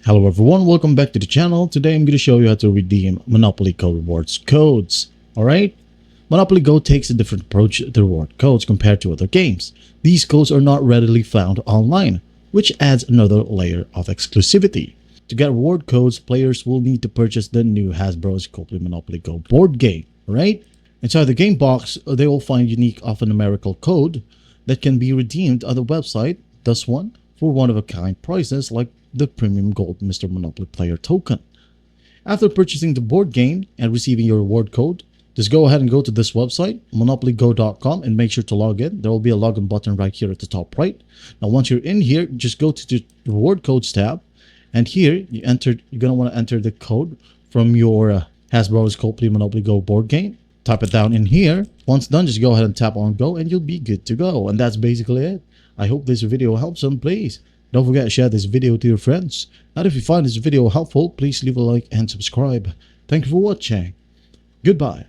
Hello everyone, welcome back to the channel. Today I'm going to show you how to redeem Monopoly Go rewards codes. Alright? Monopoly Go takes a different approach to reward codes compared to other games. These codes are not readily found online, which adds another layer of exclusivity. To get reward codes, players will need to purchase the new Hasbro's Copley Monopoly Go board game. Alright? Inside the game box, they will find unique alphanumerical code that can be redeemed on the website, thus one for one-of-a-kind prizes like the Premium Gold Mr. Monopoly Player token. After purchasing the board game and receiving your reward code, just go ahead and go to this website, monopolygo.com, and make sure to log in. There will be a login button right here at the top right. Now, once you're in here, just go to the reward codes tab, and here you're going to want to enter the code from your Hasbro's Copley Monopoly Go board game. Type it down in here. Once done, just go ahead and tap on go, and you'll be good to go. And that's basically it. I hope this video helps them. Please don't forget to share this video to your friends. And if you find this video helpful, please leave a like and subscribe. Thank you for watching. Goodbye.